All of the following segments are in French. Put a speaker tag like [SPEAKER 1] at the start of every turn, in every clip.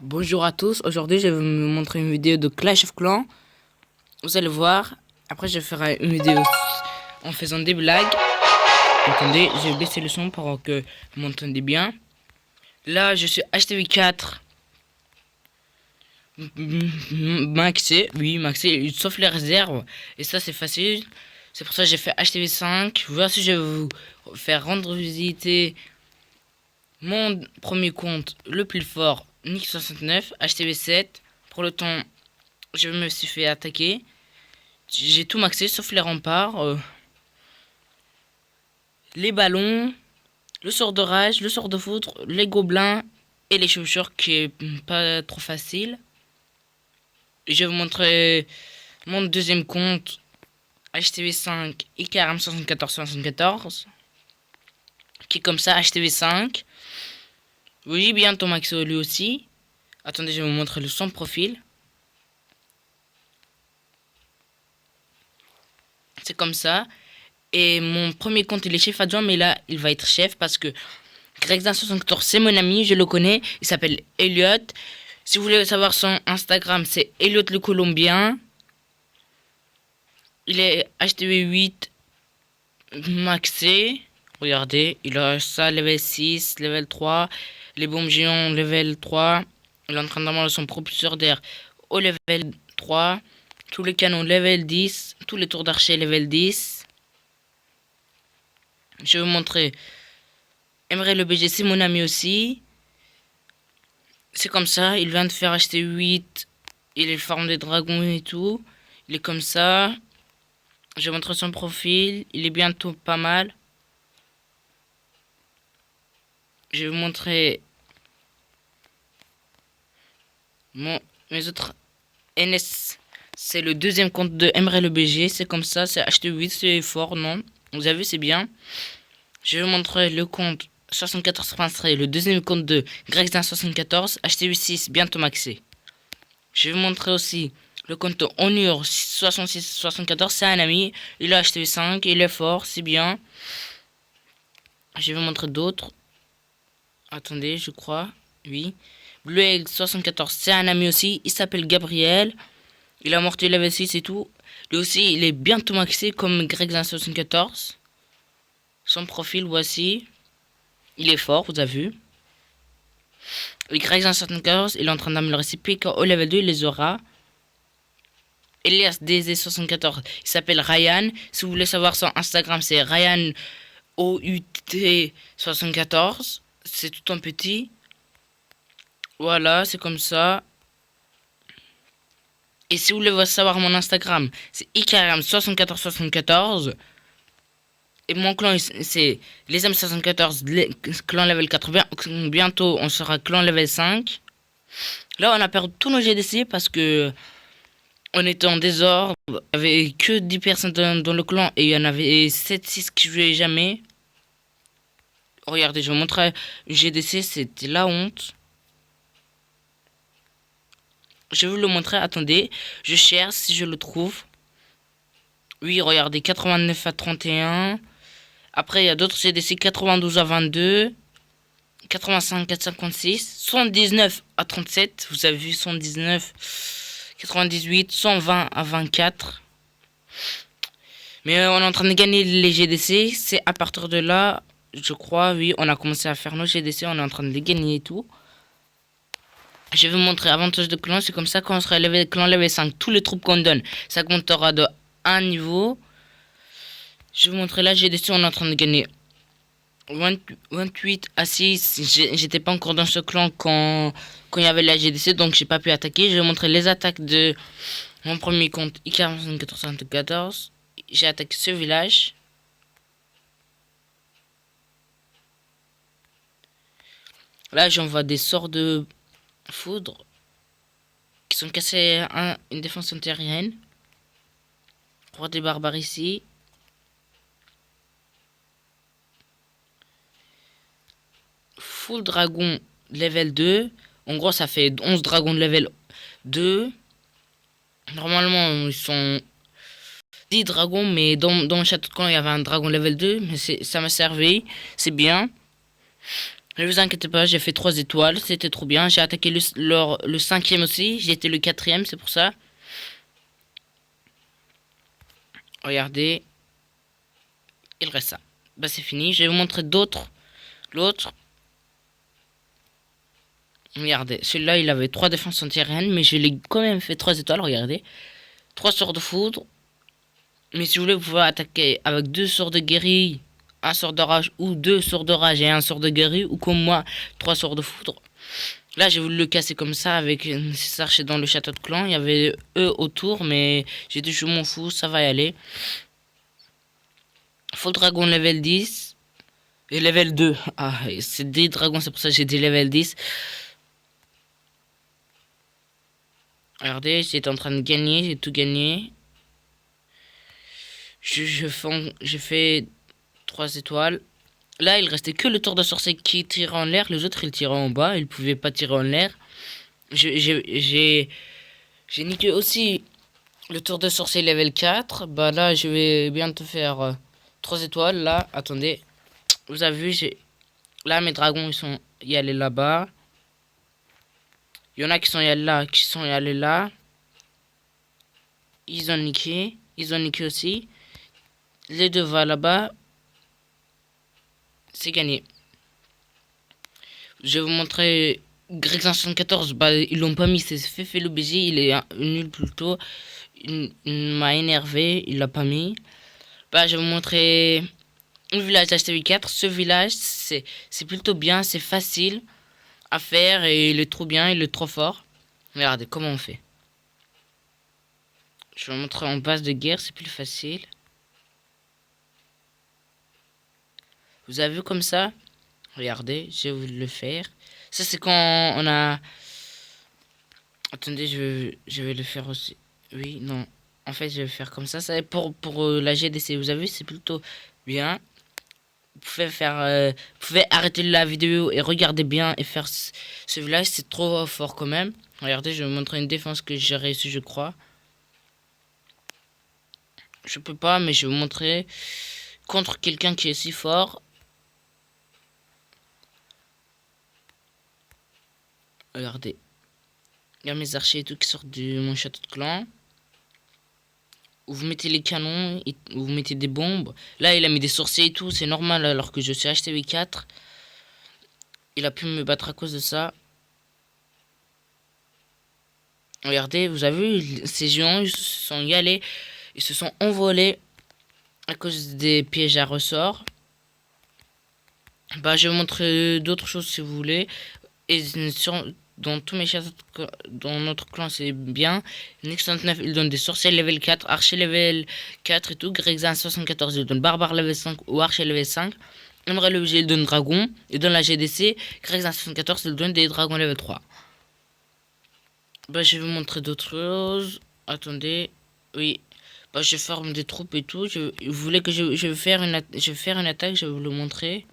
[SPEAKER 1] Bonjour à tous, aujourd'hui je vais vous montrer une vidéo de Clash of Clans. Vous allez voir, après je ferai une vidéo en faisant des blagues. Attendez, je vais baisser le son pour que vous m'entendez bien. Là je suis HTV4 maxé, oui maxé, sauf les réserves. Et ça c'est facile, c'est pour ça que j'ai fait HTV5. Voici je vais vous faire rendre visiter mon premier compte le plus fort, Nick69, HTV7. Pour le temps, je me suis fait attaquer. J'ai tout maxé sauf les remparts, les ballons, le sort de rage, le sort de foudre, les gobelins et les chaussures qui est pas trop facile. Je vais vous montrer mon deuxième compte HTV5 IKRM 7474 qui est comme ça, HTV5. Oui, bientôt maxé lui aussi. Attendez, je vais vous montrer son profil. C'est comme ça. Et mon premier compte il est chef adjoint, mais là il va être chef parce que Grexin74 c'est mon ami, je le connais, il s'appelle Elliot. Si vous voulez savoir son Instagram, c'est Elliot le Colombien. Il est HTV8 maxé. Regardez, il a ça level 6, level 3, les bombes géants level 3. Il est en train d'avoir son propulseur d'air au level 3, tous les canons level 10, tous les tours d'archer level 10. Je vais vous montrer. Aimerait le BG, c'est mon ami aussi. C'est comme ça, il vient de faire acheter 8. Il est forme des dragons et tout. Il est comme ça. Je vais montrer son profil. Il est bientôt pas mal. Je vais vous montrer mes autres NS. C'est le deuxième compte de Aimerait le BG. C'est comme ça, c'est acheté 8, c'est fort, non? Vous avez vu, c'est bien. Je vais vous montrer le compte 74 Prince Ray, le deuxième compte de Grexin74, HTV6, bientôt maxé. Je vais vous montrer aussi le compte de Onur 6674, c'est un ami, il a HTV5, il est fort, c'est bien. Je vais vous montrer d'autres. Attendez, je crois, oui. Blue Egg 74, c'est un ami aussi, il s'appelle Gabriel. Il a morté level 6 et tout. Lui aussi, il est bientôt maxé comme Grexin74. Son profil, voici. Il est fort, vous avez vu. Le Grexin74, il est en train d'améliorer ses pics. Au level 2, il les aura. Elias DZ74, il s'appelle Ryan. Si vous voulez savoir son Instagram, c'est Ryan OUT74. C'est tout en petit. Voilà, c'est comme ça. Et si vous voulez savoir mon Instagram, c'est IKRM7474. Et mon clan, c'est les M74, clan level 80. Bientôt, on sera clan level 5. Là, on a perdu tous nos GDC parce que on était en désordre. Il n'y avait que 10 personnes dans le clan et il y en avait 7-6 qui jouaient jamais. Regardez, je vais vous montrer GDC, c'était la honte. Je vais vous le montrer, attendez. Je cherche si je le trouve. Oui, regardez, 89 à 31. Après, il y a d'autres CDC 92 à 22, 85 à 56, 119 à 37. Vous avez vu 119, 98, 120 à 24. Mais on est en train de gagner les GDC. C'est à partir de là, je crois, oui, on a commencé à faire nos GDC. On est en train de les gagner et tout. Je vais vous montrer avantage de clan. C'est comme ça qu'on sera level, clan level 5. Tous les troupes qu'on donne, ça comptera de 1 niveau. Je vais vous montrer là, GDC, on est en train de gagner 28 à 6. J'étais pas encore dans ce clan quand il y avait la GDC, donc j'ai pas pu attaquer. Je vais vous montrer les attaques de mon premier compte IK74. J'ai attaqué ce village. Là, j'envoie des sorts de foudre qui sont cassés à une défense antérienne. Roi des barbares ici. Full dragon level 2. En gros, ça fait 11 dragons de level 2. Normalement, ils sont 10 dragons, mais dans le château de clan, il y avait un dragon level 2. Mais ça m'a servi. C'est bien. Ne vous inquiétez pas, j'ai fait 3 étoiles, c'était trop bien. J'ai attaqué le cinquième aussi, j'étais le quatrième, c'est pour ça. Regardez, il reste ça. Bah c'est fini, je vais vous montrer d'autres. L'autre, regardez, celui-là il avait 3 défenses anti-aériennes, mais je l'ai quand même fait 3 étoiles, regardez. 3 sorts de foudre. Mais si vous voulez, vous pouvez attaquer avec 2 sorts de guérille, un sort de rage, ou 2 sorts de rage et un sort de guérille, ou comme moi, 3 sorts de foudre. Là, j'ai voulu le casser comme ça avec une archer dans le château de clan. Il y avait eux autour, mais j'ai dit je m'en fous, ça va y aller. Full dragon level 10 et level 2. Ah, c'est des dragons, c'est pour ça que j'ai dit level 10. Regardez, j'étais en train de gagner, j'ai tout gagné. J'ai fait 3 étoiles. Là, il restait que le tour de sorcier qui tirait en l'air. Les autres, ils tiraient en bas. Ils pouvaient pas tirer en l'air. J'ai niqué aussi le tour de sorcier level 4. Bah là, je vais bientôt faire 3 étoiles. Là, attendez. Vous avez vu, là, mes dragons, ils sont y allés là-bas. Il y en a qui sont y allés là, qui sont y allés là. Ils ont niqué. Ils ont niqué aussi. Les deux vont là-bas. C'est gagné. Je vais vous montrer Greg 174. Bah, ils l'ont pas mis. C'est fait le BG. Il est nul plutôt. Il m'a énervé. Il l'a pas mis. Bah, je vais vous montrer un village HTV4. Ce village, c'est plutôt bien. C'est facile à faire. Et il est trop bien. Il est trop fort. Regardez comment on fait. Je vais vous montrer en base de guerre. C'est plus facile. Vous avez vu comme ça? Regardez, je vais vous le faire. Ça, c'est quand on a... Attendez, je vais le faire aussi. Oui, non. En fait, je vais faire comme ça. Ça pour la GDC. Vous avez vu, c'est plutôt bien. Vous pouvez faire... vous pouvez arrêter la vidéo et regarder bien et faire ce village. C'est trop fort quand même. Regardez, je vais vous montrer une défense que j'ai réussi, je crois. Je peux pas, mais je vais vous montrer contre quelqu'un qui est si fort. Regardez. Il y a mes archers et tout qui sortent de mon château de clan. Vous mettez les canons, et vous mettez des bombes. Là, il a mis des sorciers et tout, c'est normal alors que je suis HTV4. Il a pu me battre à cause de ça. Regardez, vous avez vu, ces géants, ils se sont y allés. Ils se sont envolés à cause des pièges à ressort. Bah, je vais vous montrer d'autres choses si vous voulez. Et dans tous mes châteaux, dans notre clan, c'est bien. Nix 69, il donne des sorciers level 4, archer level 4 et tout. Grexan 74, il donne barbare level 5 ou archer level 5. Emerald le BG, il donne dragon. Il donne la GDC. Grexan 74, il donne des dragons level 3. Bah, je vais vous montrer d'autres choses. Attendez. Oui. Bah, je forme des troupes et tout. Vous voulez que je vais faire une attaque, je vais vous le montrer.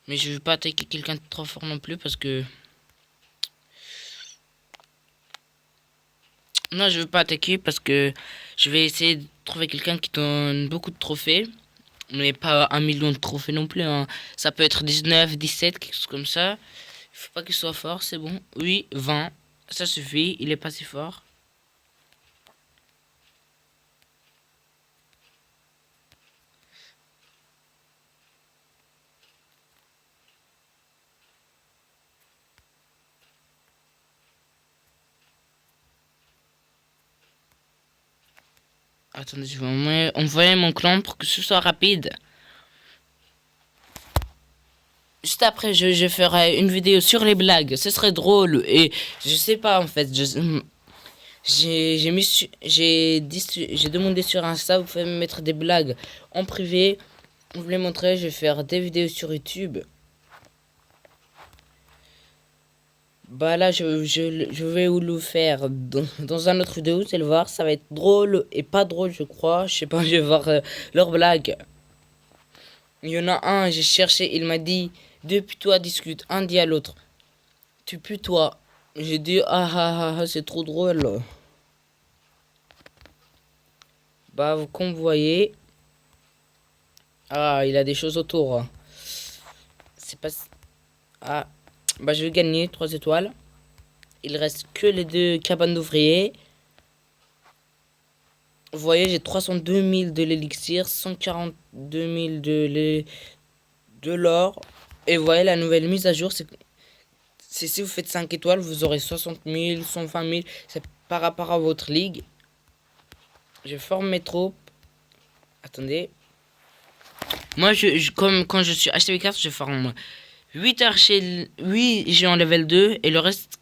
[SPEAKER 1] Mais je vais pas attaquer quelqu'un de trop fort non plus parce que... Non, je veux pas attaquer parce que je vais essayer de trouver quelqu'un qui donne beaucoup de trophées. Mais pas 1 million de trophées non plus. Hein. Ça peut être 19, 17, quelque chose comme ça. Il faut pas qu'il soit fort, c'est bon. Oui, 20. Ça suffit, il est pas si fort. Attendez, je vais envoyer mon clan pour que ce soit rapide. Juste après, je ferai une vidéo sur les blagues. Ce serait drôle. Et je sais pas en fait. J'ai demandé sur Insta, vous pouvez me mettre des blagues en privé. Vous les montrer, je vais faire des vidéos sur YouTube. Bah là, je vais vous le faire dans un autre vidéo, vous allez voir, ça va être drôle et pas drôle, je crois. Je sais pas, je vais voir leurs blagues. Il y en a un, j'ai cherché, il m'a dit, depuis toi discute, un dit à l'autre, tu pues toi. J'ai dit, ah ah ah, c'est trop drôle. Bah, comme vous voyez, ah, il a des choses autour. C'est pas... Ah, bah je vais gagner 3 étoiles. Il reste que les 2 cabanes d'ouvriers. Vous voyez, j'ai 302 000 de l'élixir, 142 000 de l'or. Et vous voyez, la nouvelle mise à jour, c'est si vous faites 5 étoiles, vous aurez 60 000, 120 000. C'est par rapport à votre ligue. Je forme mes troupes. Attendez. Moi, comme quand je suis HTV4, je forme 8 archers, 8 géants level 2 et le reste